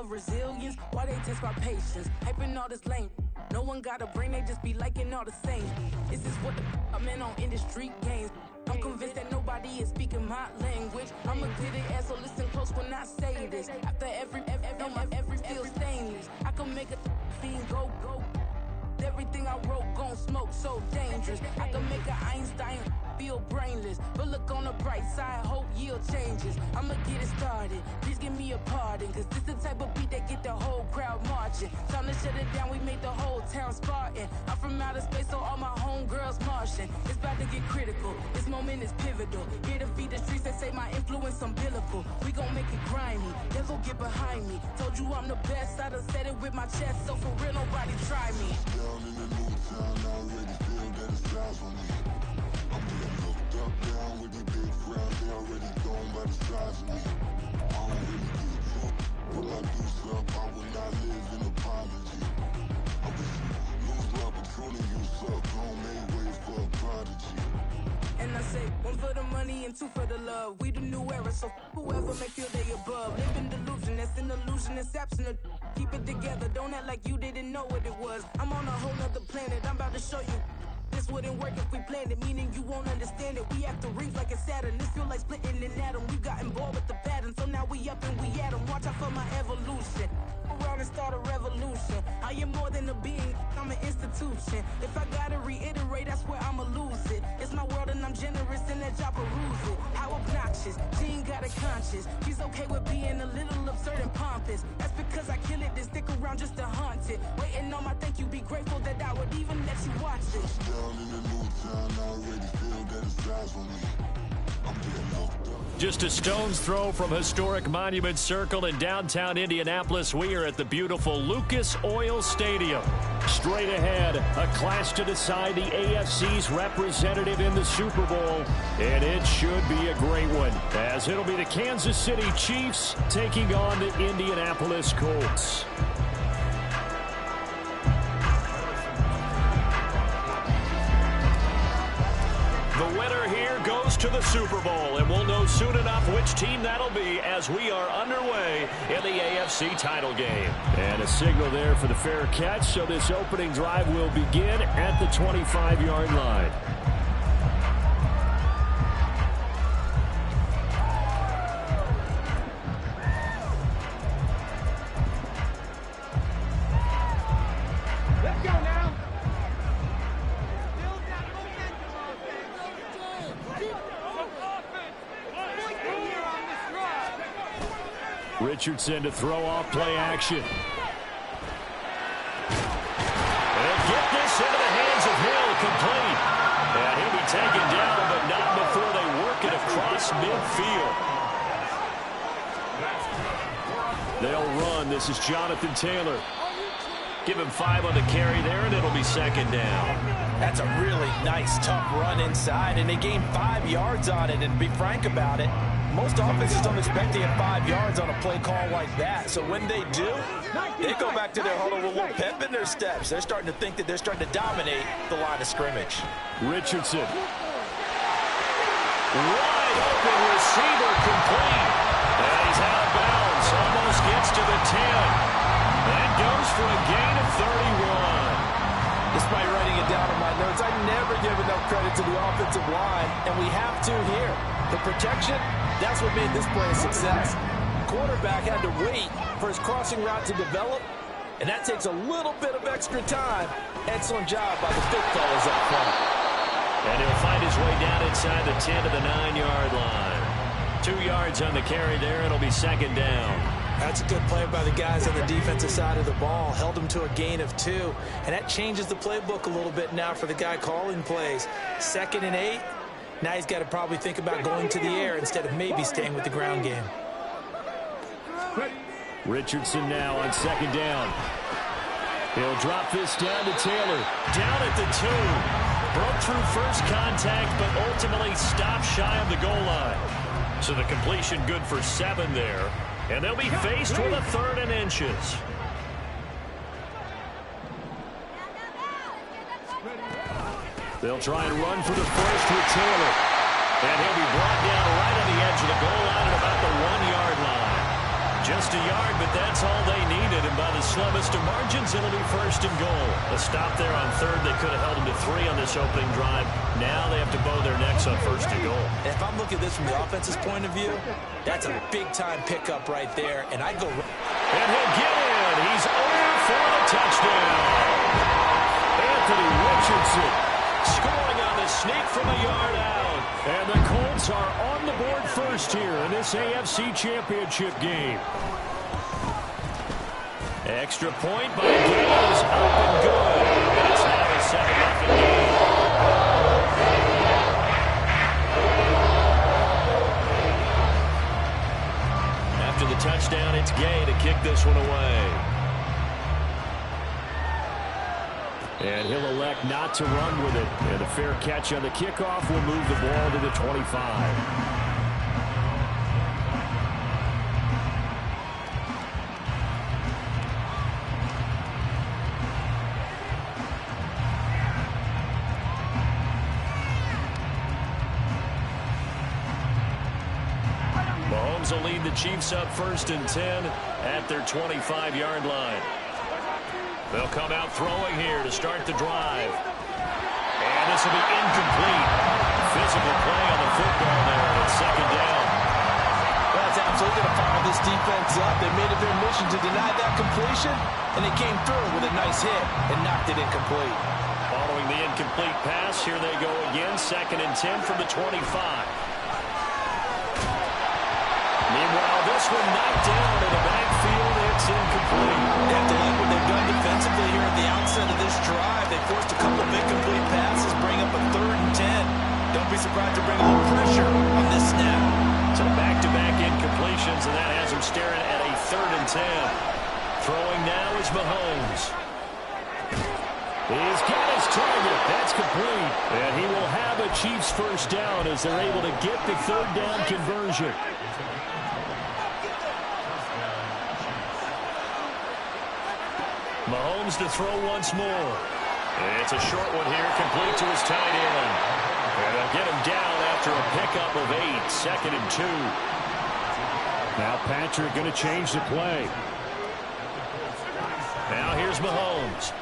of resilience. Why they test my patience? Hyping all this lame. No one got a brain, they just be liking all the same. This is what the I'm in on industry games. I'm convinced that nobody is speaking my language. I'm a good ass, so listen close when I say this. After every feel stainless. I can make a fiend go. Everything I wrote gon' smoke, so dangerous. I can make an Einstein feel brainless. But look on the bright side, hope yield changes. I'ma get it started, please give me a pardon. Cause this the type of beat that get the whole crowd marching. Time to shut it down, we made the whole town Spartan. I'm from outer space, so all my homegirls Martian. It's about to get critical, this moment is pivotal. Here to feed the streets, they say my influence umbilical. We gon' make it grimy, never get behind me. Told you I'm the best, I done said it with my chest. So for real, nobody try me. Down in the new town, I already feel that it's time for me. I'm getting looked up, down with the big crown. They already gone by the size of me. I don't really give a fuck. Will I do something? I will not live in apology. I wish you lose love, but truly you suck. Home made way for a prodigy. And I say, one for the money and two for the love. We the new era, so whoever may feel they above. Live in delusion, that's an illusion, it's absent. Keep it together, don't act like you didn't know what it was. I'm on a whole nother planet, I'm about to show you. This wouldn't work if we planned it, meaning you won't understand it. We have to rings like a Saturn, this feel like splitting an atom. We got involved with the pattern, so now we up and we at 'em. Watch out for my evolution. Around and start a revolution. I am more than a being, I'm an institution. If I gotta reiterate, that's where I'ma lose it. It's my world and I'm generous and that y'all peruse it. How obnoxious, she ain't got a conscience. She's okay with being a little absurd and pompous. That's because I kill it, then stick around just to haunt it. Waiting on my thank you, be grateful that I would even let you watch it. Down in the new town, I already feel that it's time for me. I'm getting looked up. Just a stone's throw from historic Monument Circle in downtown Indianapolis. We are at the beautiful Lucas Oil Stadium. Straight ahead, a clash to decide the AFC's representative in the Super Bowl. And it should be a great one, as it'll be the Kansas City Chiefs taking on the Indianapolis Colts. The winner here goes to the Super Bowl, and we'll know soon enough which team that'll be as we are underway in the AFC title game. And a signal there for the fair catch, so this opening drive will begin at the 25-yard line. Richardson to throw off play action. And get this into the hands of Hill, complete. And he'll be taken down, but not before they work it across midfield. They'll run. This is Jonathan Taylor. Give him 5 on the carry there, and it'll be second down. That's a really nice, tough run inside, and they gained 5 yards on it. And to be frank about it, most offenses don't expect to get 5 yards on a play call like that. So when they do, they go back to their huddle with a little pep in their steps. They're starting to think that they're starting to dominate the line of scrimmage. Richardson. Wide open receiver, complete. And he's out of bounds. Almost gets to the 10. And goes for a gain of 31. Despite writing it down on my notes, I never give enough credit to the offensive line, and we have to here. The protection, that's what made this play a success. Quarterback had to wait for his crossing route to develop, and that takes a little bit of extra time. Excellent job by the big fellas up front. And he'll find his way down inside the 10 to the 9-yard line. 2 yards on the carry there. It'll be second down. That's a good play by the guys on the defensive side of the ball. Held them to a gain of 2. And that changes the playbook a little bit now for the guy calling plays. 2nd and 8. Now he's got to probably think about going to the air instead of maybe staying with the ground game. Richardson now on second down. He'll drop this down to Taylor. Down at the 2. Broke through first contact, but ultimately stopped shy of the goal line. So the completion good for 7 there. And they'll be faced with a 3rd and inches. They'll try and run for the first with Taylor. And he'll be brought down right on the edge of the goal line at about the 1-yard line. Just a yard, but that's all they needed. And by the slimmest of margins, it'll be first and goal. A stop there on third. They could have held them to 3 on this opening drive. Now they have to bow their necks on first and goal. And if I'm looking at this from the offense's point of view, that's a big-time pickup right there. And I'd go... And he'll get in. He's over for the touchdown. Anthony Richardson scoring on the sneak from a yard out. And the Colts are on the board first here in this AFC Championship game. Extra point by Gale is up and good. And it's now a 7-0 game. After the touchdown, it's Gay to kick this one away. And he'll elect not to run with it. And a fair catch on the kickoff will move the ball to the 25. Mahomes will lead the Chiefs up 1st and 10 at their 25-yard line. They'll come out throwing here to start the drive. And this will be incomplete. Physical play on the football there, and it's 2nd down. Well, it's absolutely going to fire this defense up. They made it their mission to deny that completion, and they came through with a nice hit and knocked it incomplete. Following the incomplete pass, here they go again. 2nd and 10 from the 25. Meanwhile, this one knocked down in the backfield. It's incomplete. They have to like what they've done defensively here at the outset of this drive. They forced a couple of incomplete passes, bring up a 3rd and 10. Don't be surprised to bring a little pressure on this snap. So back-to-back incompletions, and that has him staring at a 3rd and 10. Throwing now is Mahomes. He's got his target. That's complete. And he will have a Chiefs first down as they're able to get the 3rd down conversion. Mahomes to throw once more. It's a short one here, complete to his tight end. And they'll get him down after a pickup of 8, 2nd and 2. Now Patrick going to change the play. Now here's Mahomes.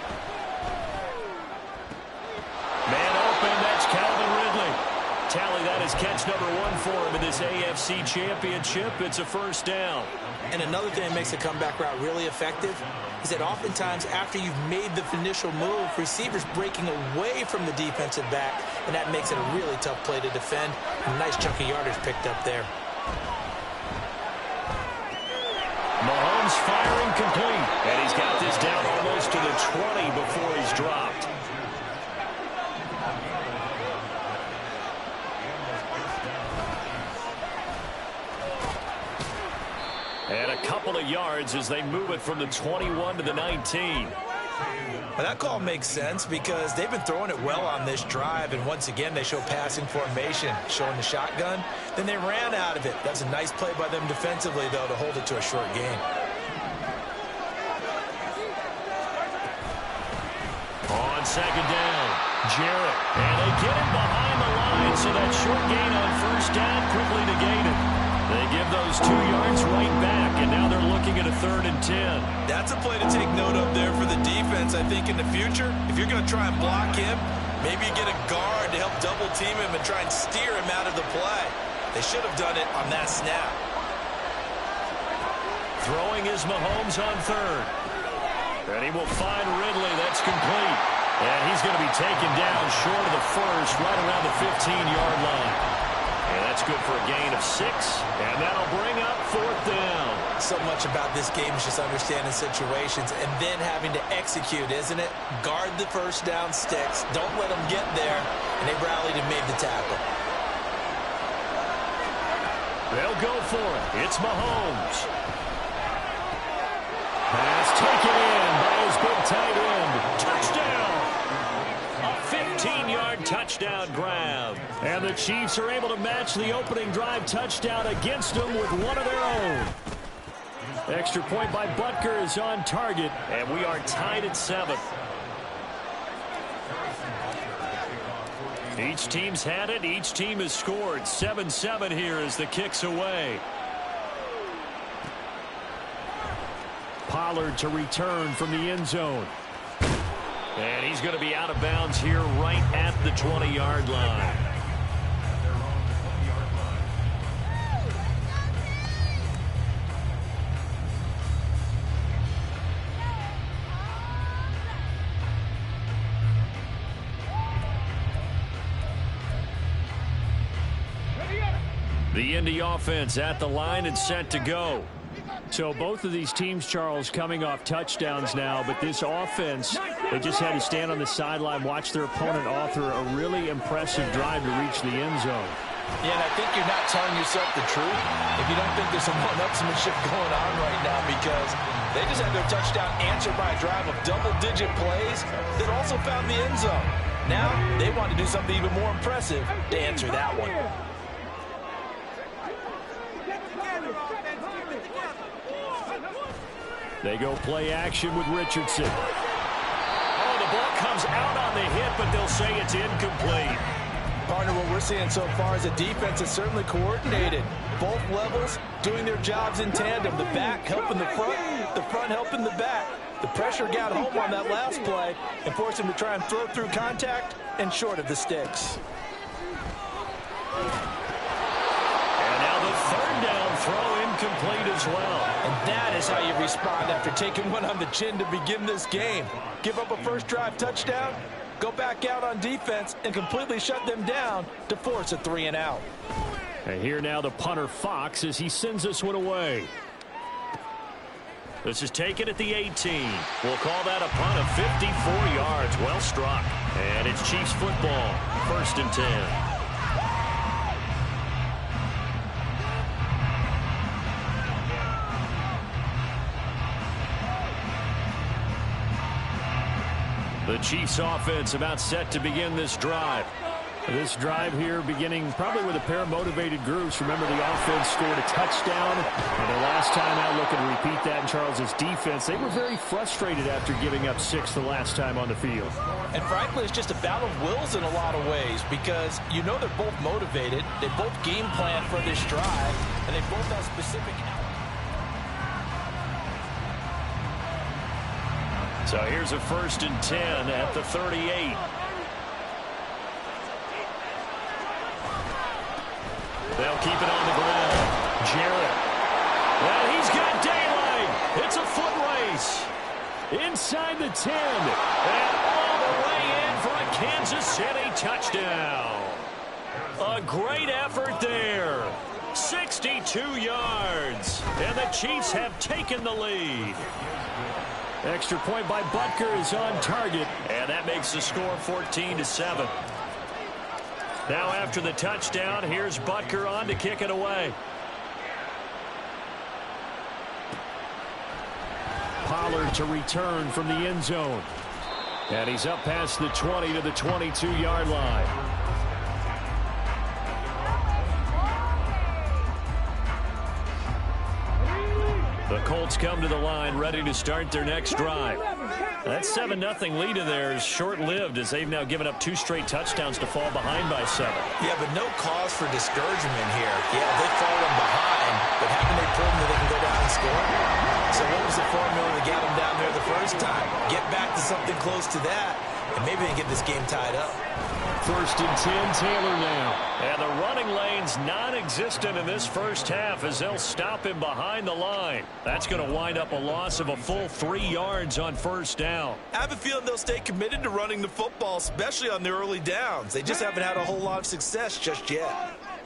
Man open, that's Calvin Ridley. Tally, that is catch number 1 for him in this AFC Championship. It's a first down. And another thing that makes the comeback route really effective is that oftentimes after you've made the initial move, receivers breaking away from the defensive back, and that makes it a really tough play to defend. A nice chunk of yardage picked up there. Mahomes firing complete, and he's got this down almost to the 20 before he's dropped. And a couple of yards as they move it from the 21 to the 19. Well, that call makes sense because they've been throwing it well on this drive, and once again they show passing formation, showing the shotgun. Then they ran out of it. That's a nice play by them defensively, though, to hold it to a short gain. On 2nd down, Jarrett. And they get him behind the line, so that short gain on 1st down quickly negated. They give those 2 yards right back, and now they're looking at a 3rd and 10. That's a play to take note of there for the defense, I think, in the future. If you're going to try and block him, maybe you get a guard to help double-team him and try and steer him out of the play. They should have done it on that snap. Throwing is Mahomes on 3rd. And he will find Ridley. That's complete. And he's going to be taken down short of the 1st, right around the 15-yard line. And that's good for a gain of 6, and that'll bring up 4th down. So much about this game is just understanding situations and then having to execute, isn't it? Guard the 1st down sticks. Don't let them get there, and they rallied and made the tackle. They'll go for it. It's Mahomes. Pass taken in by his big tight end. Touchdown! A 15-yard touchdown grab. And the Chiefs are able to match the opening drive touchdown against them with one of their own. Extra point by Butker is on target, and we are tied at 7. Each team's had it. Each team has scored. 7-7 here as the kick's away. Pollard to return from the end zone. And he's going to be out of bounds here right at the 20-yard line. The Indy offense at the line and set to go. So both of these teams, Charles, coming off touchdowns now, but this offense, they just had to stand on the sideline, watch their opponent author a really impressive drive to reach the end zone. Yeah, and I think you're not telling yourself the truth if you don't think there's some one-upsmanship going on right now, because they just had their touchdown answered by a drive of double-digit plays that also found the end zone. Now they want to do something even more impressive to answer that one. They go play action with Richardson. Oh, the ball comes out on the hit, but they'll say it's incomplete. Partner, what we're seeing so far is a defense that's certainly coordinated. Both levels doing their jobs in tandem. The back helping the front helping the back. The pressure got home on that last play and forced him to try and throw through contact and short of the sticks. And now the third down throw incomplete as well. And that is how you respond after taking one on the chin to begin this game. Give up a first drive touchdown, go back out on defense, and completely shut them down to force a 3-and-out. And here now the punter Fox as he sends this one away. This is taken at the 18. We'll call that a punt of 54 yards. Well struck. And it's Chiefs football. 1st and 10. The Chiefs offense about set to begin this drive. This drive here beginning probably with a pair of motivated groups. Remember, the offense scored a touchdown, and their last time out looking to repeat that in Charles's defense. They were very frustrated after giving up 6 the last time on the field. And frankly, it's just a battle of wills in a lot of ways, because you know they're both motivated. They both game plan for this drive, and they both have specific. So here's a 1st and 10 at the 38. They'll keep it on the ground. Jarrett. Well, he's got daylight. It's a foot race. Inside the 10. And all the way in for a Kansas City touchdown. A great effort there. 62 yards. And the Chiefs have taken the lead. Extra point by Butker is on target. And that makes the score 14-7. Now after the touchdown, here's Butker on to kick it away. Pollard to return from the end zone. And he's up past the 20 to the 22-yard line. The Colts come to the line ready to start their next drive. That 7-0 lead of theirs short-lived as they've now given up 2 straight touchdowns to fall behind by 7. Yeah, but no cause for discouragement here. Yeah, they've fallen behind, but haven't they proven that they can go down and score? So what was the formula to get them down there the first time? Get back to something close to that, and maybe they can get this game tied up. 1st and 10, Taylor now. And the running lane's non-existent in this first half as they'll stop him behind the line. That's going to wind up a loss of a full 3 yards on 1st down. I have a feeling they'll stay committed to running the football, especially on the early downs. They just haven't had a whole lot of success just yet.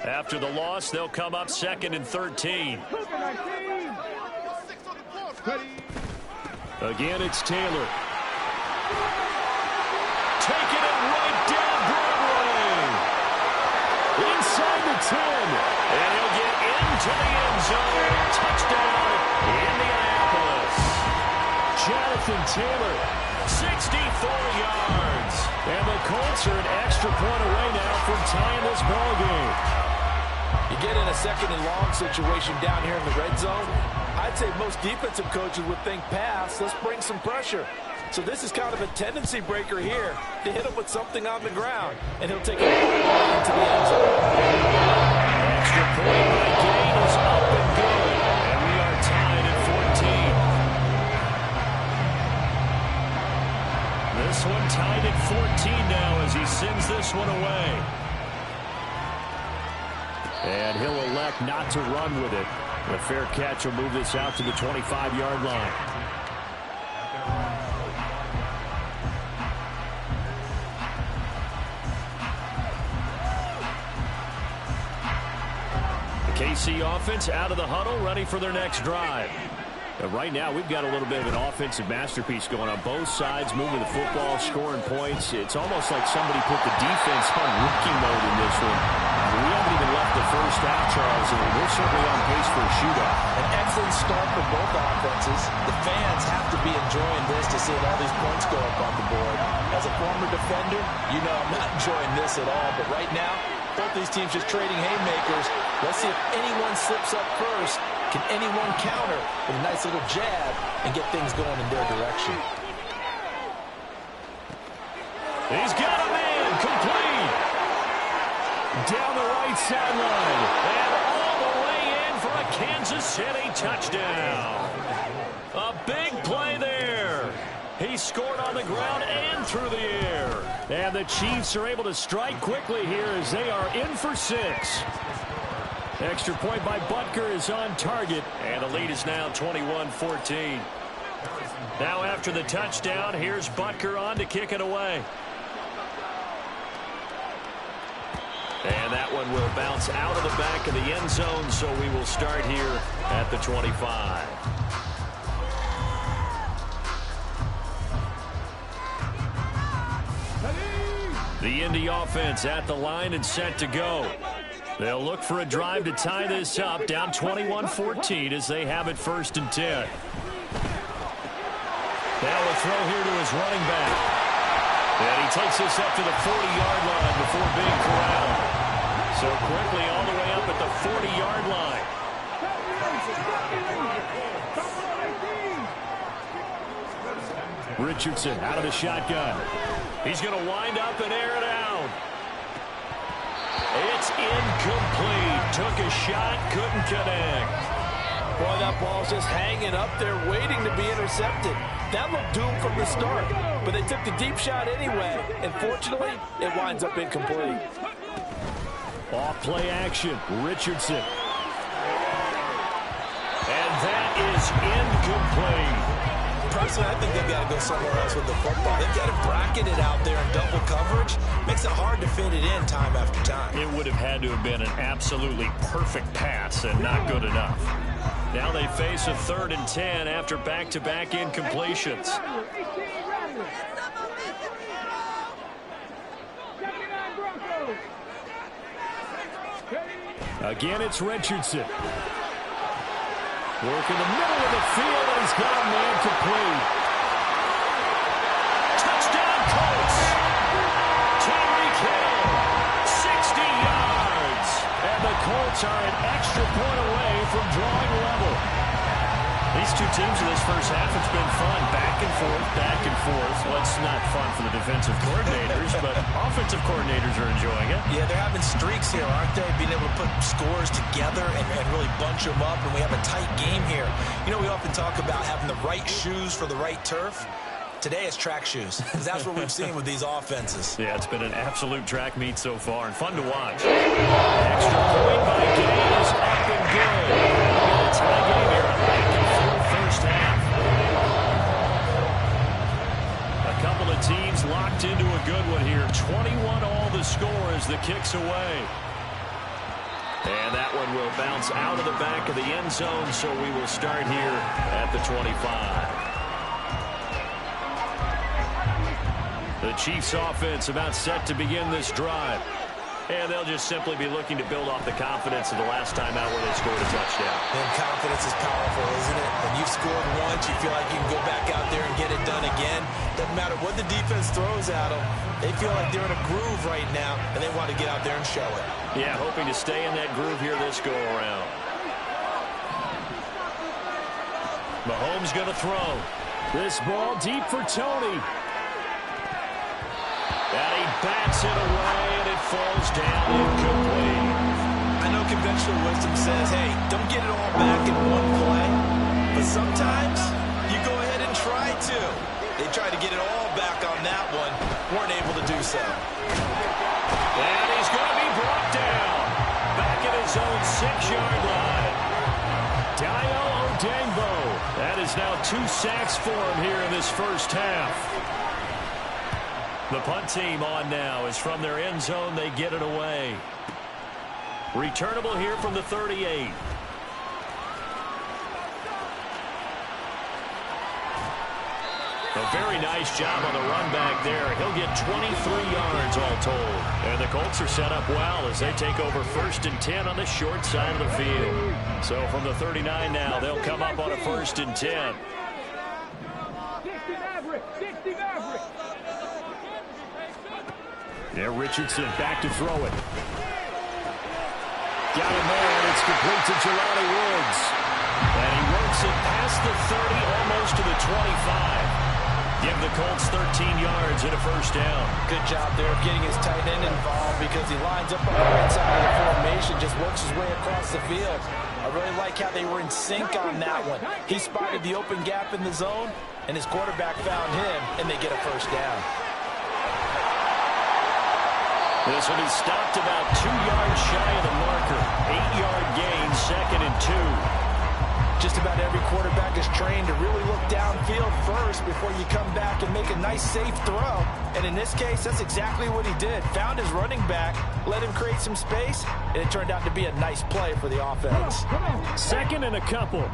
After the loss, they'll come up 2nd and 13. Again, it's Taylor. Taking it right down Broadway. Inside the 10. And he'll get into the end zone. Touchdown, Indianapolis. Jonathan Taylor, 64 yards. And the Colts are an extra point away now from tying this ball game. You get in a 2nd and long situation down here in the red zone, I'd say most defensive coaches would think pass. Let's bring some pressure. So this is kind of a tendency breaker here to hit him with something on the ground, and he'll take it into the end zone. Extra point by Gain is up and good, and we are tied at 14. this one tied at 14 now as he sends this one away. And he'll elect not to run with it. A fair catch will move this out to the 25-yard line. The KC offense out of the huddle, ready for their next drive. Right now, we've got a little bit of an offensive masterpiece going on both sides, moving the football, scoring points. It's almost like somebody put the defense on rookie mode in this one. We haven't even left the first half, Charles, and we're certainly on pace for a shootout. An excellent start for both offenses. The fans have to be enjoying this to see all these points go up on the board. As a former defender, you know I'm not enjoying this at all, but right now, both these teams just trading haymakers. Let's see if anyone slips up first. Can anyone counter with a nice little jab and get things going in their direction? He's got a man complete. Down the right sideline. And all the way in for a Kansas City touchdown. A big play there. He scored on the ground and through the air. And the Chiefs are able to strike quickly here as they are in for 6. Extra point by Butker is on target, and the lead is now 21-14. Now after the touchdown, here's Butker on to kick it away. And that one will bounce out of the back of the end zone, so we will start here at the 25. The Indy offense at the line and set to go. They'll look for a drive to tie this up, down 21-14 as they have it 1st and 10. Now a throw here to his running back. And he takes this up to the 40-yard line before being corralled. So quickly all the way up at the 40-yard line. Richardson out of the shotgun. He's going to wind up and air it out. It's incomplete. Took a shot, couldn't connect. Boy, that ball's just hanging up there waiting to be intercepted. That looked doomed from the start, but they took the deep shot anyway, and fortunately, it winds up incomplete. Off play action, Richardson. And that is incomplete. Personally, I think they've got to go somewhere else with the football. They've got to bracket it out there in double coverage. Makes it hard to fit it in time after time. It would have had to have been an absolutely perfect pass and not good enough. Now they face a 3rd and 10 after back-to-back incompletions. Again, it's Richardson. Working the middle of the field, and he's got a man complete. Touchdown, Colts. Tyreek Hill, 60 yards. And the Colts are an extra point away from drawing level. These two teams in this first half, it's been fun. Back and forth, back and forth. Well, it's not fun for the defensive coordinators, but offensive coordinators are enjoying it. Yeah, they're having streaks here, aren't they? Being able to put scores together and really bunch them up, and we have a tight game here. You know, we often talk about having the right shoes for the right turf. Today it's track shoes, because that's what we've seen with these offenses. Yeah, it's been an absolute track meet so far, and fun to watch. Extra point by Gay is up and good. A tie game here, a back and forth first half. A couple of teams locked into a good one here. 21 all the score as the kick's away. And that one will bounce out of the back of the end zone, so we will start here at the 25. The Chiefs offense about set to begin this drive. And they'll just simply be looking to build off the confidence of the last time out where they scored a touchdown. And confidence is powerful, isn't it? When you've scored once, you feel like you can go back out there and get it done again. Doesn't matter what the defense throws at them. They feel like they're in a groove right now, and they want to get out there and show it. Yeah, hoping to stay in that groove here this go-around. Mahomes going to throw. This ball deep for Tony. And he bats it away, and it falls down incomplete. I know conventional wisdom says, hey, don't get it all back in one play. But sometimes you go ahead and try to. They tried to get it all back on that one. Weren't able to do so. And he's going to be brought down. Back at his own 6-yard line. Dio Odengbo. That is now 2 sacks for him here in this first half. The punt team on now is from their end zone. They get it away. Returnable here from the 38. A very nice job on the run back there. He'll get 23 yards all told. And the Colts are set up well as they take over 1st and 10 on the short side of the field. So from the 39 now, they'll come up on a 1st and 10. Yeah, Richardson back to throw it. Got him there, and it's complete to Jelani Woods. And he works it past the 30, almost to the 25. Give the Colts 13 yards and a 1st down. Good job there of getting his tight end involved because he lines up on the right side of the formation, just works his way across the field. I really like how they were in sync on that one. He spotted the open gap in the zone, and his quarterback found him, and they get a 1st down. This one is stopped about 2 yards shy of the marker. 8-yard gain, 2nd and 2. Just about every quarterback is trained to really look downfield first before you come back and make a nice, safe throw. And in this case, that's exactly what he did. Found his running back, let him create some space, and it turned out to be a nice play for the offense. 2nd and a couple.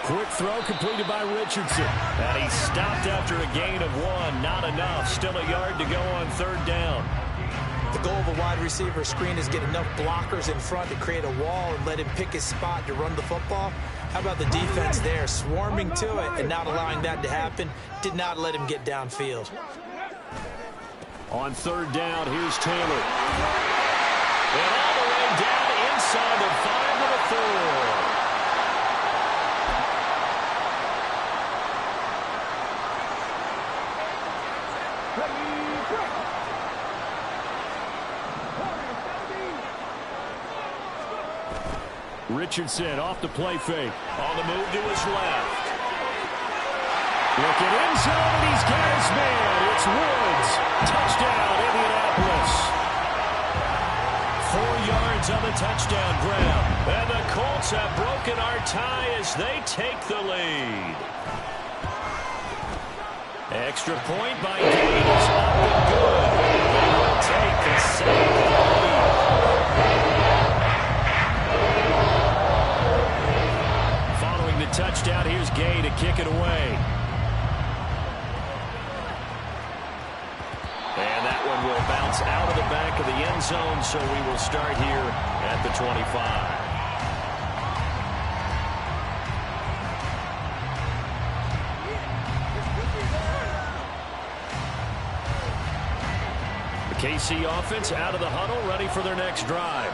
Quick throw completed by Richardson. And he stopped after a gain of 1. Not enough. Still a yard to go on 3rd down. The goal of a wide receiver screen is get enough blockers in front to create a wall and let him pick his spot to run the football. How about the defense there, swarming to it and not allowing that to happen? Did not let him get downfield. On 3rd down, here's Taylor. And all the way down inside the 5 to the 4. Richardson off the play fake. On the move to his left. Looking in zone, and he's got his man. It's Woods. Touchdown, Indianapolis. 4 yards on the touchdown grab. And the Colts have broken our tie as they take the lead. Extra point by Gaines. Up and good. They will take the 2nd lead. Touchdown. Here's Gay to kick it away. And that one will bounce out of the back of the end zone, so we will start here at the 25. The KC offense out of the huddle, ready for their next drive.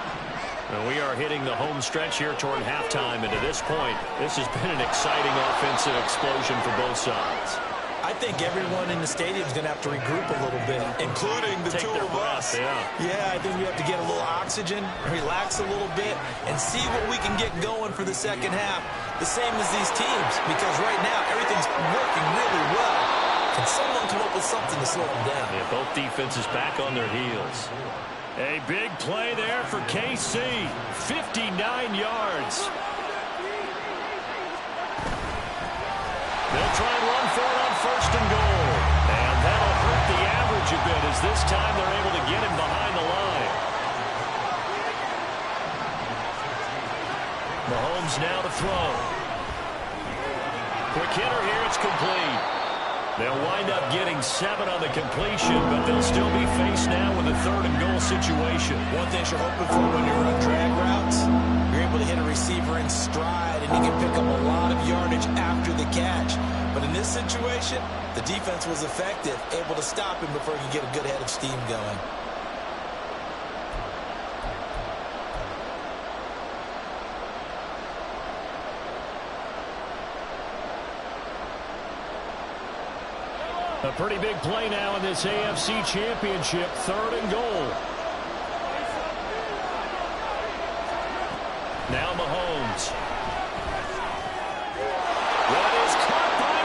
And we are hitting the home stretch here toward halftime, and to this point, this has been an exciting offensive explosion for both sides. I think everyone in the stadium is going to have to regroup a little bit, including the two of us. Yeah, I think we have to get a little oxygen, relax a little bit, and see what we can get going for the 2nd half. The same as these teams, because right now everything's working really well. Can someone come up with something to slow them down? Yeah, both defenses back on their heels. A big play there for KC. 59 yards. They'll try and run for it on 1st and goal. And that'll hurt the average a bit as this time they're able to get him behind the line. Mahomes now to throw. Quick hitter here. It's complete. They'll wind up getting 7 on the completion, but they'll still be faced now with a 3rd and goal situation. One thing you're hoping for when you run drag routes, you're able to hit a receiver in stride, and he can pick up a lot of yardage after the catch. But in this situation, the defense was effective, able to stop him before he could get a good head of steam going. A pretty big play now in this AFC Championship. 3rd and goal. Now Mahomes. That is caught by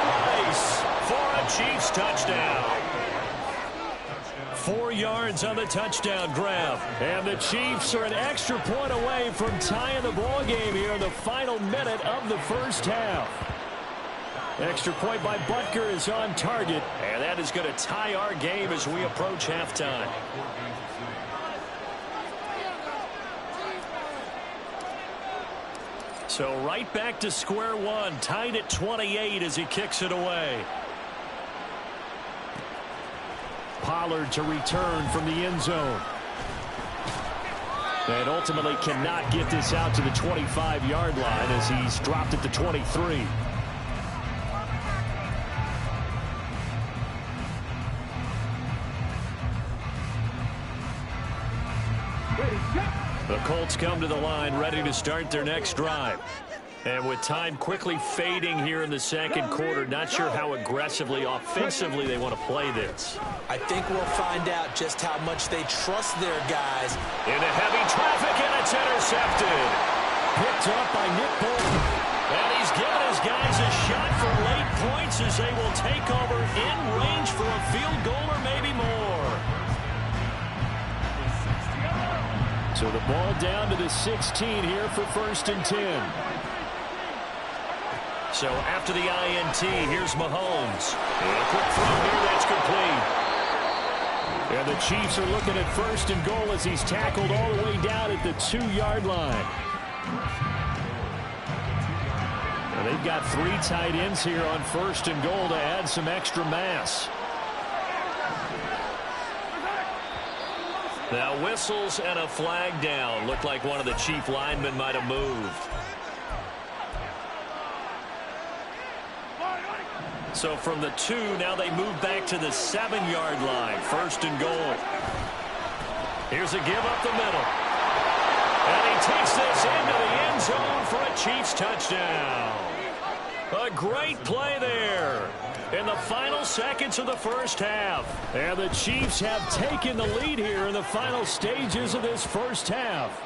Rice for a Chiefs touchdown. 4 yards on the touchdown grab. And the Chiefs are an extra point away from tying the ball game here in the final minute of the first half. Extra point by Butker is on target. And that is going to tie our game as we approach halftime. So right back to square one. Tied at 28 as he kicks it away. Pollard to return from the end zone. And ultimately cannot get this out to the 25-yard line as he's dropped at the 23. The Colts come to the line ready to start their next drive. And with time quickly fading here in the second quarter, not sure how aggressively, offensively they want to play this. I think we'll find out just how much they trust their guys. Into heavy traffic, and it's intercepted. Picked up by Nick Bolton. And he's given his guys a shot for late points as they will take over in range for a field goal or maybe more. So the ball down to the 16 here for 1st and 10. So after the INT, here's Mahomes. And a quick throw here, that's complete. And the Chiefs are looking at 1st and goal as he's tackled all the way down at the 2-yard line. And they've got 3 tight ends here on 1st and goal to add some extra mass. Now whistles and a flag down. Looked like one of the Chief linemen might have moved. So from the 2, now they move back to the 7-yard line. 1st and goal. Here's a give up the middle. And he takes this into the end zone for a Chiefs touchdown. A great play there in the final seconds of the first half. And the Chiefs have taken the lead here in the final stages of this first half.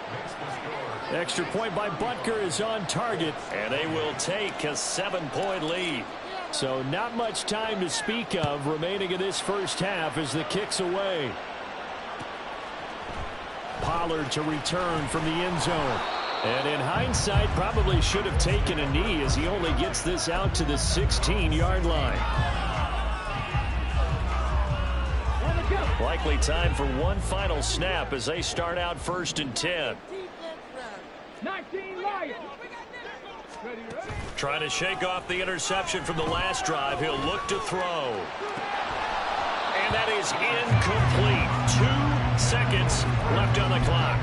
Extra point by Butker is on target, and they will take a 7-point lead. So not much time to speak of remaining in this first half as the kick's away. Pollard to return from the end zone. And in hindsight, probably should have taken a knee as he only gets this out to the 16-yard line. Likely time for one final snap as they start out 1st and 10. 19 Lions. Trying to shake off the interception from the last drive. He'll look to throw. And that is incomplete. 2 seconds left on the clock.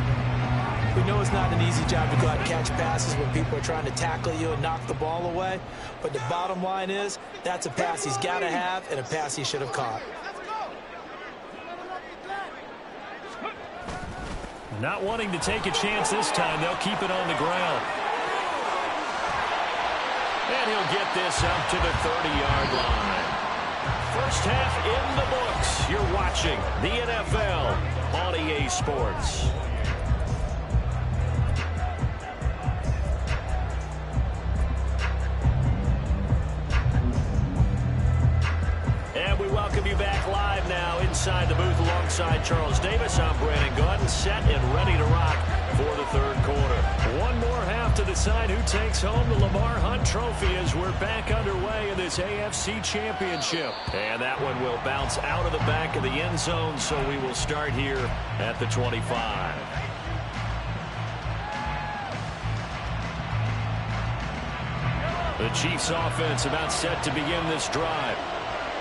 We know it's not an easy job to go out and catch passes when people are trying to tackle you and knock the ball away. But the bottom line is, that's a pass he's got to have and a pass he should have caught. Not wanting to take a chance this time, they'll keep it on the ground. And he'll get this up to the 30-yard line. First half in the books. You're watching the NFL on EA Sports. And we welcome you back live now inside the booth alongside Charles Davis. I'm Brandon Gunn, set and ready to rock for the third quarter. One more half to decide who takes home the Lamar Hunt Trophy as we're back underway in this AFC Championship. And that one will bounce out of the back of the end zone, so we will start here at the 25. The Chiefs offense about set to begin this drive.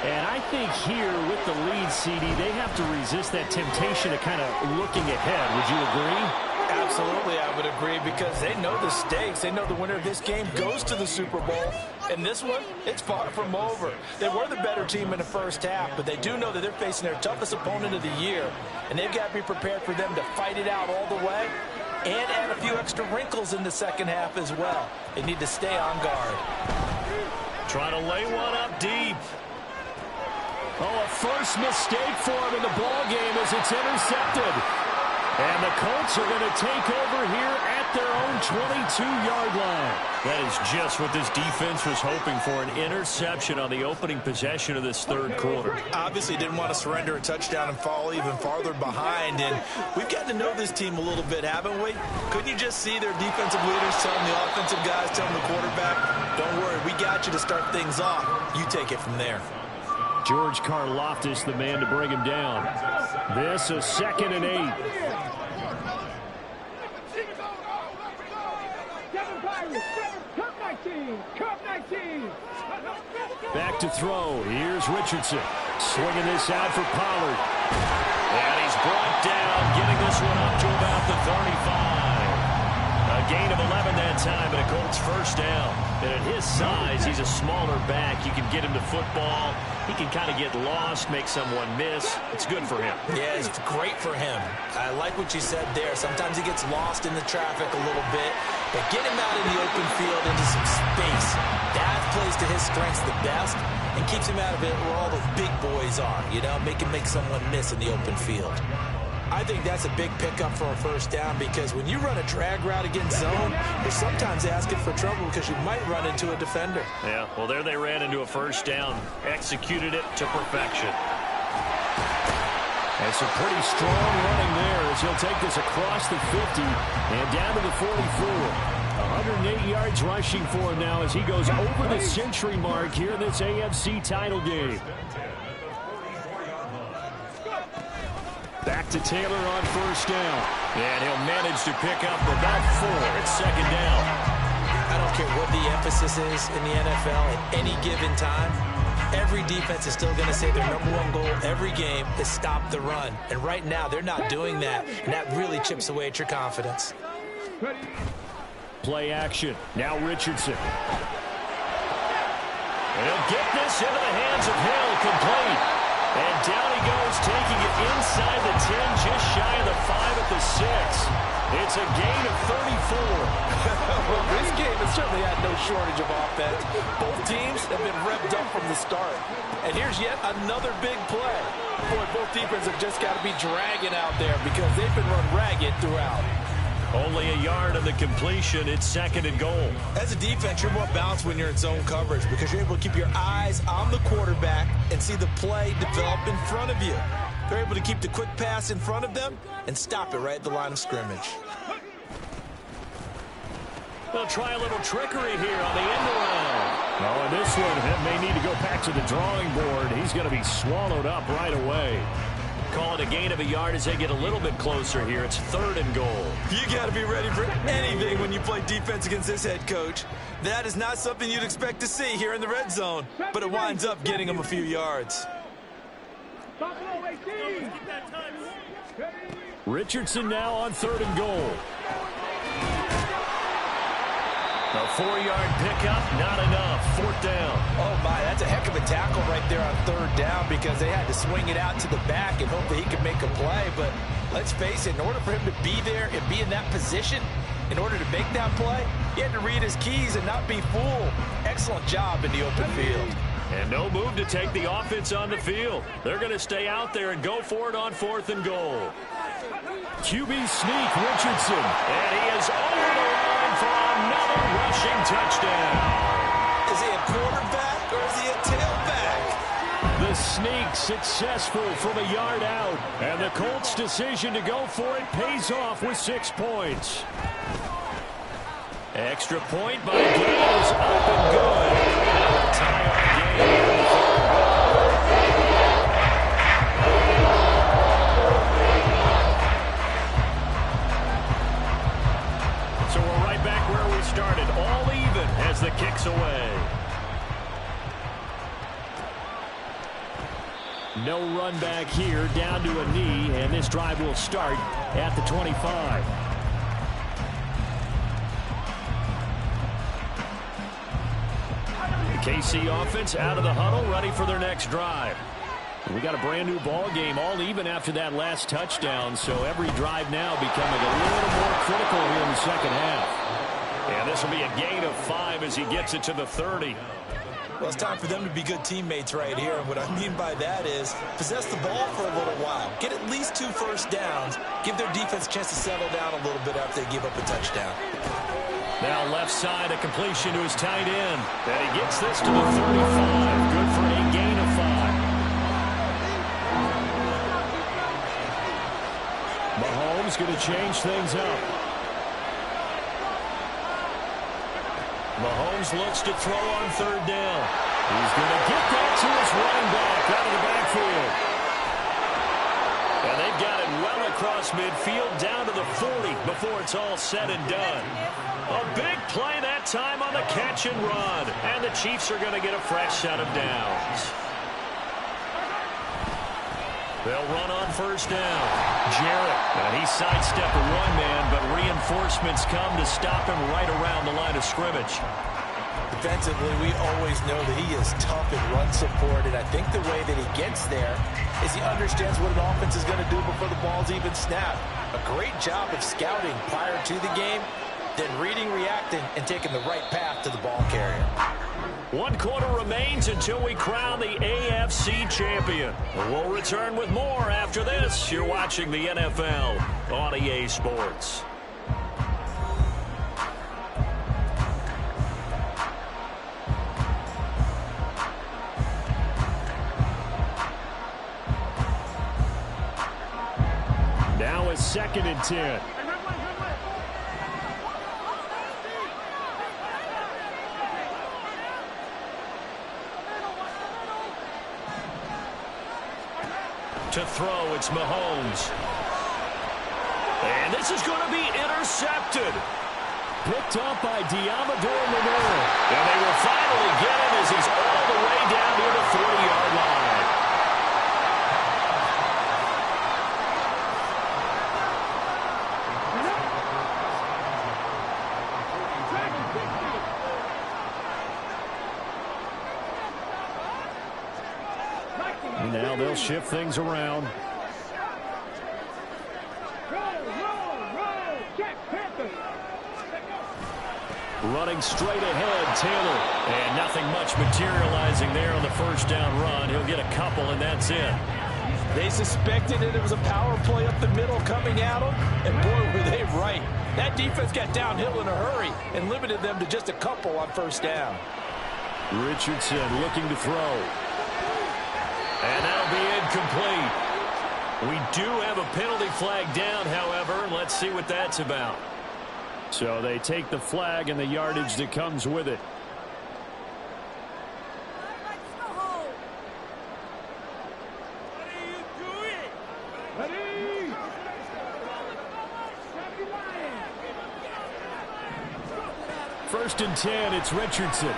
And I think here with the lead, CD, they have to resist that temptation of kind of looking ahead. Would you agree? Absolutely, I would agree, because they know the stakes. They know the winner of this game goes to the Super Bowl. And this one, it's far from over. They were the better team in the first half, but they do know that they're facing their toughest opponent of the year. And they've got to be prepared for them to fight it out all the way and add a few extra wrinkles in the second half as well. They need to stay on guard. Trying to lay one up deep. Oh, a first mistake for him in the ball game as it's intercepted. And the Colts are going to take over here at their own 22-yard line. That is just what this defense was hoping for, an interception on the opening possession of this third quarter. Obviously didn't want to surrender a touchdown and fall even farther behind, and we've gotten to know this team a little bit, haven't we? Couldn't you just see their defensive leaders telling the offensive guys, telling the quarterback, don't worry, we got you to start things off. You take it from there. George Karlaftis, the man to bring him down. This is 2nd and 8. Back to throw. Here's Richardson. Swinging this out for Pollard. And he's brought down, getting this one up to about the 35. A gain of 11 that time, and a Colts first down. And at his size, he's a smaller back. You can get him the football. He can kind of get lost, make someone miss. It's good for him. Yeah, it's great for him. I like what you said there. Sometimes he gets lost in the traffic a little bit, but get him out in the open field into some space. That plays to his strengths the best and keeps him out of it where all the big boys are, you know, make someone miss in the open field. I think that's a big pickup for a first down because when you run a drag route against zone, you're sometimes asking for trouble because you might run into a defender. Yeah, well, there they ran into a first down. Executed it to perfection. And some pretty strong running there as he'll take this across the 50 and down to the 44. 108 yards rushing for him now as he goes over the century mark here in this AFC title game. Back to Taylor on first down. And he'll manage to pick up about 4. It's 2nd down. I don't care what the emphasis is in the NFL at any given time. Every defense is still going to say their #1 goal every game is stop the run. And right now, they're not doing that. And that really chips away at your confidence. Play action. Now Richardson. And he'll get this into the hands of Hill. Complete. And down he goes, taking it inside the 10, just shy of the 5 at the 6. It's a gain of 34. Well, this game has certainly had no shortage of offense. Both teams have been revved up from the start. And here's yet another big play. Boy, both defenses have just got to be dragging out there because they've been run ragged throughout. Only a yard of the completion. It's 2nd and goal. As a defense, you're more balanced when you're in zone coverage because you're able to keep your eyes on the quarterback and see the play develop in front of you. They're able to keep the quick pass in front of them and stop it right at the line of scrimmage. They'll try a little trickery here on the end around. Oh, and this one may need to go back to the drawing board. He's going to be swallowed up right away. Call it a gain of a yard as they get a little bit closer here. It's 3rd and goal. You got to be ready for anything when you play defense against this head coach. That is not something you'd expect to see here in the red zone, but it winds up getting them a few yards. Richardson now on 3rd and goal. A 4-yard pickup, not enough. 4th down. Oh, my, that's a heck of a tackle right there on 3rd down because they had to swing it out to the back and hope that he could make a play. But let's face it, in order for him to be there and be in that position, in order to make that play, he had to read his keys and not be fooled. Excellent job in the open field. And no move to take the offense on the field. They're going to stay out there and go for it on 4th and goal. QB sneak, Richardson. And he is over the line for another rushing touchdown. Is he a quarterback or is he a tailback? The sneak successful from a yard out. And the Colts' decision to go for it pays off with 6 points. Extra point by Gales, up and good. Tie our game. So we're right back where we started, all even as the kick's away. No run back here, down to a knee, and this drive will start at the 25. The KC offense out of the huddle, ready for their next drive. We got a brand new ball game, all even after that last touchdown, so every drive now becoming a little more critical here in the second half. And this will be a gain of 5 as he gets it to the 30. Well, it's time for them to be good teammates right here. And what I mean by that is possess the ball for a little while. Get at least 2 first downs. Give their defense a chance to settle down a little bit after they give up a touchdown. Now left side, a completion to his tight end. And he gets this to the 35. Good for a gain of 5. Mahomes going to change things up. Mahomes looks to throw on 3rd down. He's going to get that to his running back out of the backfield. And they've got it well across midfield down to the 40 before it's all said and done. A big play that time on the catch and run. And the Chiefs are going to get a fresh set of downs. They'll run on 1st down. Jarrett. And he sidestepped a one-man, but reinforcements come to stop him right around the line of scrimmage. Defensively, we always know that he is tough in run support, and I think the way that he gets there is he understands what an offense is going to do before the ball's even snapped. A great job of scouting prior to the game, then reading, reacting, and taking the right path to the ball carrier. 1 quarter remains until we crown the AFC champion. We'll return with more after this. You're watching the NFL on EA Sports. Now it's 2nd and 10. To throw, it's Mahomes. And this is going to be intercepted. Picked up by Diamador Lenore. And they will finally get him as he's all the way down near the 40-yard line. Now they'll shift things around. Running straight ahead, Taylor. And nothing much materializing there on the 1st down run. He'll get a couple, and that's it. They suspected it was a power play up the middle coming at them, and boy, were they right. That defense got downhill in a hurry and limited them to just a couple on 1st down. Richardson looking to throw. And that'll be incomplete. We do have a penalty flag down, however, and let's see what that's about. So they take the flag and the yardage that comes with it. First and 10, it's Richardson.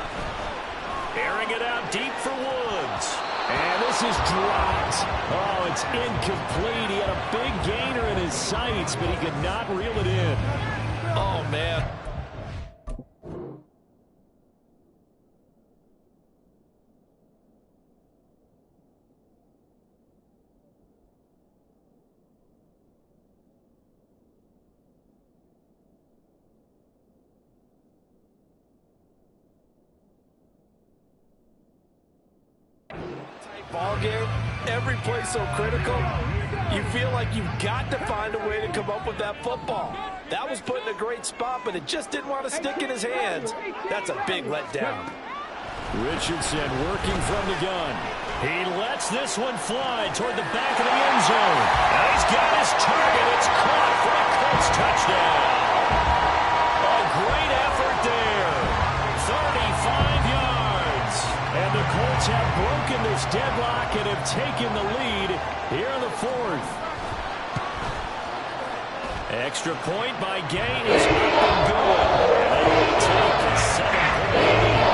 Airing it out deep for Woods. And this is dropped. Oh, it's incomplete. He had a big gainer in his sights, but he could not reel it in. Oh, man. Ball game, every play so critical. You feel like you've got to find a way to come up with that football. That was put in a great spot, but it just didn't want to stick in his hands. That's a big letdown. Richardson working from the gun. He lets this one fly toward the back of the end zone. And he's got his target. It's caught for a Colts touchdown. A great effort there. 35 yards. And the Colts have broken this deadlock and have taken the lead here in the 4th. Extra point by Gain is up and good. And they will take a 7-point lead.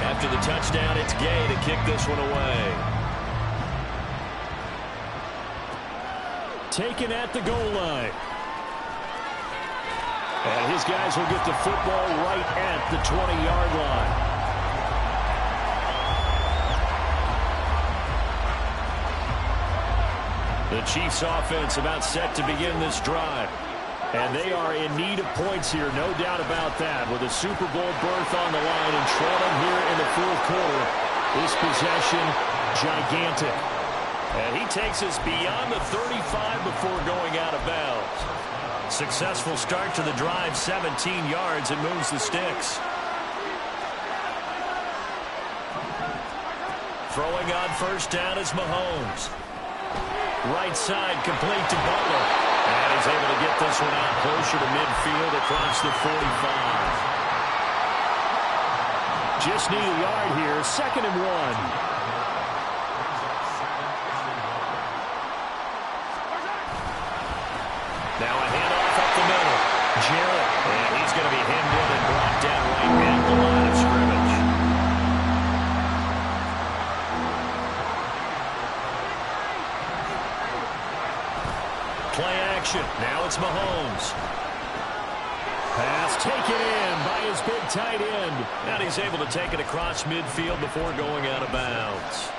After the touchdown, it's Gay to kick this one away. Taken at the goal line. And his guys will get the football right at the 20-yard line. The Chiefs offense about set to begin this drive. And they are in need of points here, no doubt about that. With a Super Bowl berth on the line and trailing here in the fourth quarter, this possession gigantic. And he takes us beyond the 35 before going out of bounds. Successful start to the drive, 17 yards, and moves the sticks. Throwing on first down is Mahomes. Right side complete to Butler. And he's able to get this one out closer to midfield across the 45. Just need a yard here, 2nd and 1. Now a handoff up the middle. Jarrett. And he's going to be hemmed in and brought down right at the line of scrimmage. Play action. Now it's Mahomes. Pass taken in by his big tight end. And he's able to take it across midfield before going out of bounds.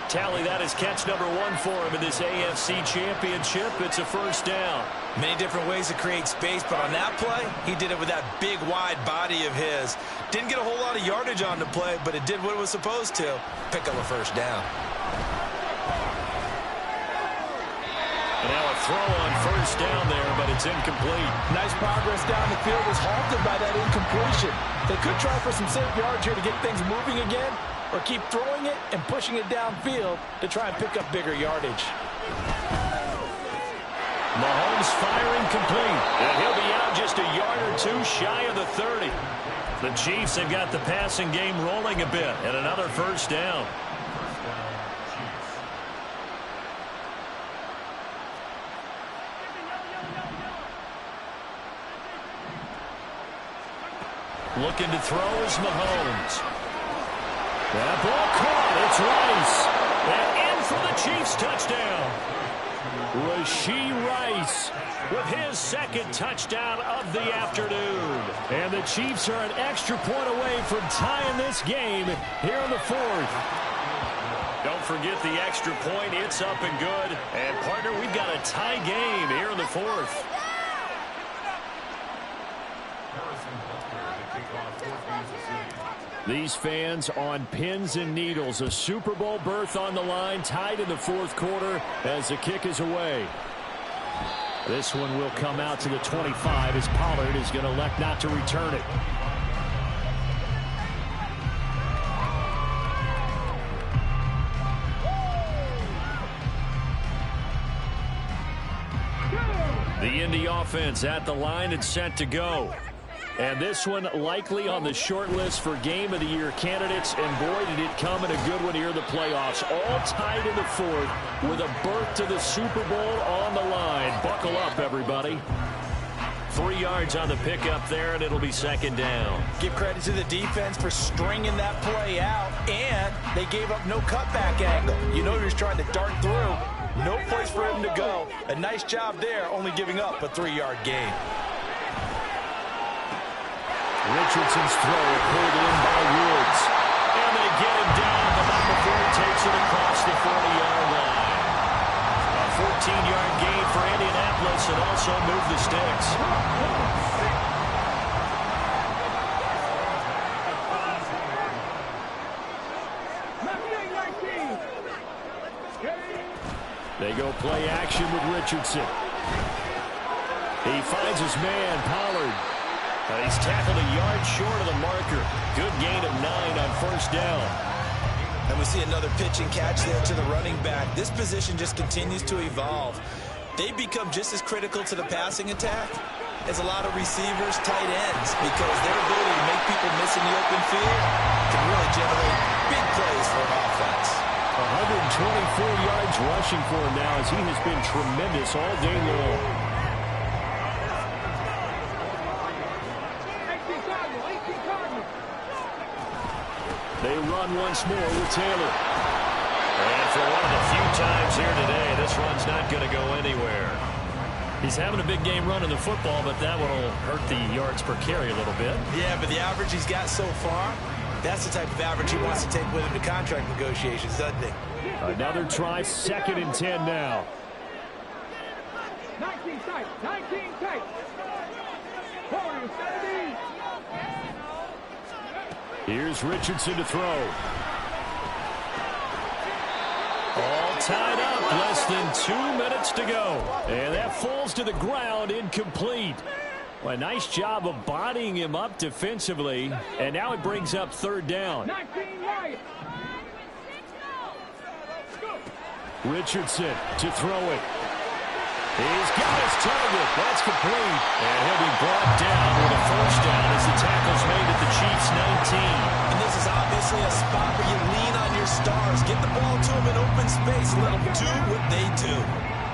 Tally, that is catch number 1 for him in this AFC Championship. It's a first down. Many different ways to create space, but on that play, he did it with that big, wide body of his. Didn't get a whole lot of yardage on the play, but it did what it was supposed to. Pick up a first down. And now a throw on first down there, but it's incomplete. Nice progress down the field was halted by that incompletion. They could try for some safe yards here to get things moving again, or keep throwing it and pushing it downfield to try and pick up bigger yardage. Mahomes firing complete. And he'll be out just a yard or two shy of the 30. The Chiefs have got the passing game rolling a bit, and another first down. Looking to throw is Mahomes. That ball caught. It's Rice. And in for the Chiefs touchdown. Rashee Rice with his 2nd touchdown of the afternoon. And the Chiefs are an extra point away from tying this game here in the 4th. Don't forget the extra point. It's up and good. And, partner, we've got a tie game here in the 4th. These fans on pins and needles. A Super Bowl berth on the line, tied in the 4th quarter as the kick is away. This one will come out to the 25 as Pollard is going to elect not to return it. The Indy offense at the line and set to go. And this one likely on the short list for Game of the Year candidates. And boy, did it come in a good one here in the playoffs. All tied in the 4th with a berth to the Super Bowl on the line. Buckle up, everybody. 3 yards on the pickup there, and it'll be 2nd down. Give credit to the defense for stringing that play out, and they gave up no cutback angle. You know he was trying to dart through. No place for him to go. A nice job there, only giving up a 3-yard gain. Richardson's throw pulled in by Woods. And they get him down, but not before he takes it across the 40-yard line. A 14-yard gain for Indianapolis and also move the sticks. They go play action with Richardson. He finds his man, Pollard. He's tackled a yard short of the marker. Good gain of 9 on first down. And we see another pitch and catch there to the running back. This position just continues to evolve. They become just as critical to the passing attack as a lot of receivers, tight ends, because their ability to make people miss in the open field can really generate big plays for an offense. 124 yards rushing for him now as he has been tremendous all day long. They run once more with Taylor. And for one of the few times here today, this run's not going to go anywhere. He's having a big game running the football, but that one will hurt the yards per carry a little bit. Yeah, but the average he's got so far, that's the type of average he wants to take with him to contract negotiations, doesn't he? Another try, 2nd and 10 now. tight. 19 tight. Warriors, 70. Here's Richardson to throw. All tied up, less than 2 minutes to go. And that falls to the ground, incomplete. Well, a nice job of bodying him up defensively. And now it brings up third down. 19 right. Richardson to throw it. He's got his target. That's complete. And he'll be brought down with a first down as the tackle's made at the Chiefs' 19. And this is obviously a spot where you lean on your stars. Get the ball to them in open space. Let them do what they do.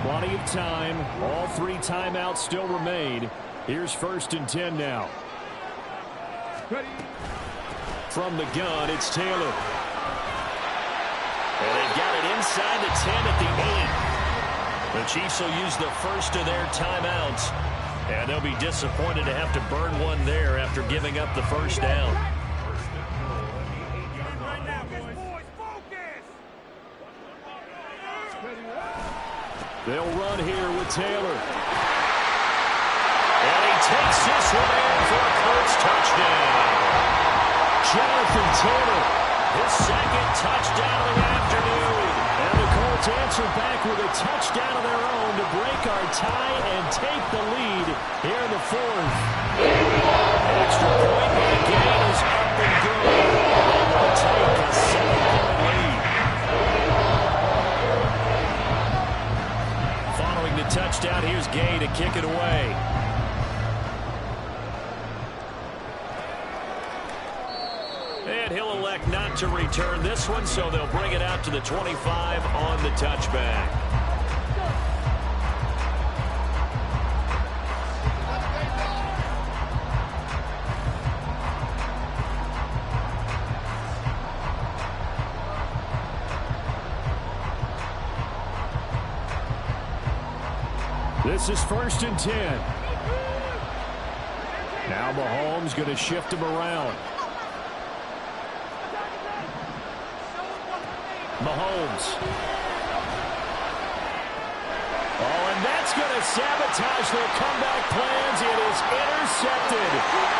Plenty of time. All 3 timeouts still remain. Here's 1st and 10 now. Ready. From the gun, it's Taylor. And they've got it inside the 10 at the 8. The Chiefs will use the first of their timeouts. And they'll be disappointed to have to burn one there after giving up the first down. They'll run here with Taylor. And he takes this one in for a Colts touchdown. Jonathan Taylor, his 2nd touchdown of the afternoon. And the Colts answer back with a touchdown of their own to break our tie and take the lead here in the 4th. Extra point by Gain is up and good. And they'll take a 7-point lead. Following the touchdown, here's Gay to kick it away. And he'll elect not to return this one, so they'll bring it out to the 25 on the touchback. This is 1st and 10. Now Mahomes going to shift him around. Mahomes. Oh, and that's going to sabotage their comeback plans. It is intercepted.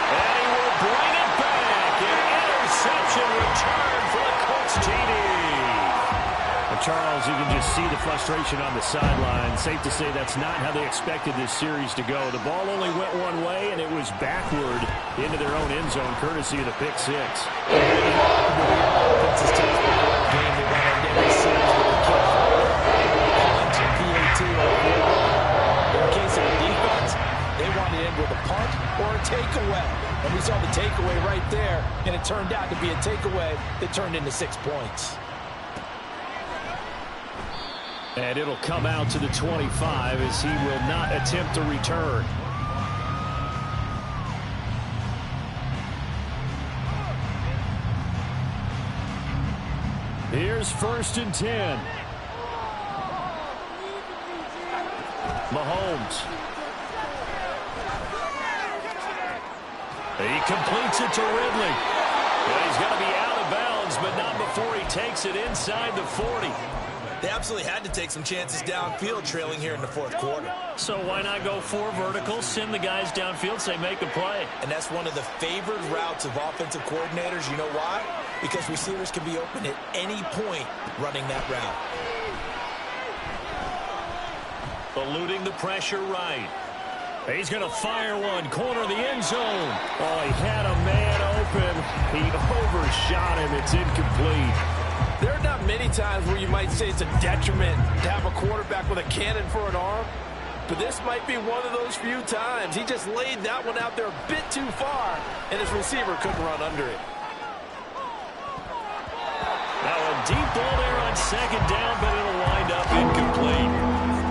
And he will bring it back. An interception return for the Colts TD. Well, Charles, you can just see the frustration on the sideline. Safe to say that's not how they expected this series to go. The ball only went one way, and it was backward into their own end zone, courtesy of the pick 6. With a punt or a takeaway. And we saw the takeaway right there, and it turned out to be a takeaway that turned into 6 points. And it'll come out to the 25 as he will not attempt to return. Here's 1st and 10. Mahomes. He completes it to Ridley. Well, he's going to be out of bounds, but not before he takes it inside the 40. They absolutely had to take some chances downfield trailing here in the 4th quarter. So why not go 4 verticals, send the guys downfield, say make a play? And that's one of the favored routes of offensive coordinators. You know why? Because receivers can be open at any point running that route. Eluding the pressure right. He's going to fire one, corner of the end zone. Oh, he had a man open. He overshot him. It's incomplete. There are not many times where you might say it's a detriment to have a quarterback with a cannon for an arm, but this might be one of those few times. He just laid that one out there a bit too far, and his receiver couldn't run under it. Now a deep ball there on 2nd down, but it'll wind up incomplete.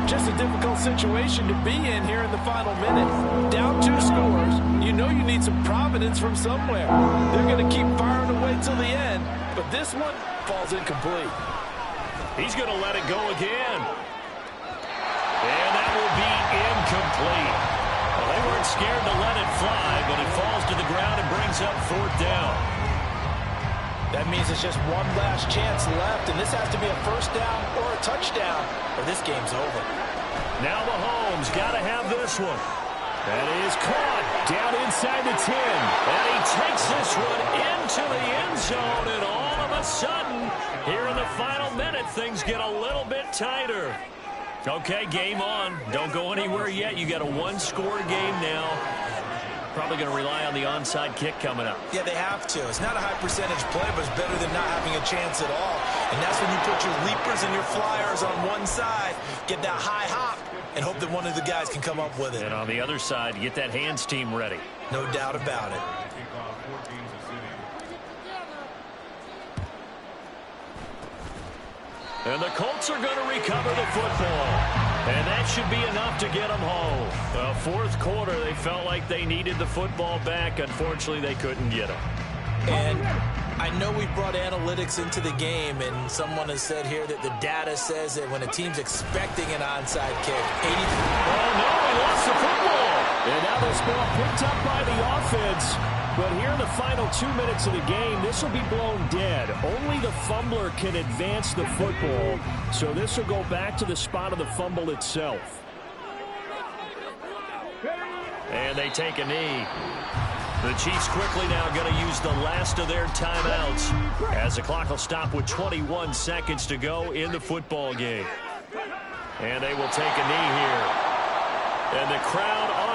Just a difficult situation to be in here in the final minute. Down 2 scores, you know you need some providence from somewhere. They're going to keep firing away till the end, but this one falls incomplete. He's going to let it go again. And that will be incomplete. Well, they weren't scared to let it fly, but it falls to the ground and brings up 4th down. That means it's just one last chance left, and this has to be a first down or a touchdown, or this game's over. Now Mahomes got to have this one. That is caught down inside the 10. And he takes this one into the end zone. And all of a sudden, here in the final minute, things get a little bit tighter. Okay, game on. Don't go anywhere yet. You got a one-score game now. Probably going to rely on the onside kick coming up. Yeah, they have to. It's not a high percentage play, but it's better than not having a chance at all. And that's when you put your leapers and your flyers on one side, get that high hop, and hope that one of the guys can come up with it. And on the other side, get that hands team ready. No doubt about it. And the Colts are going to recover the football. And that should be enough to get them home. The fourth quarter, they felt like they needed the football back. Unfortunately, they couldn't get them. And I know we brought analytics into the game, and someone has said here that the data says that when a team's expecting an onside kick, 80... Oh, no, he lost the football. And now this ball picked up by the offense. But here in the final 2 minutes of the game, this will be blown dead. Only the fumbler can advance the football, so this will go back to the spot of the fumble itself. And they take a knee. The Chiefs quickly now going to use the last of their timeouts as the clock will stop with 21 seconds to go in the football game. And they will take a knee here. And the crowd on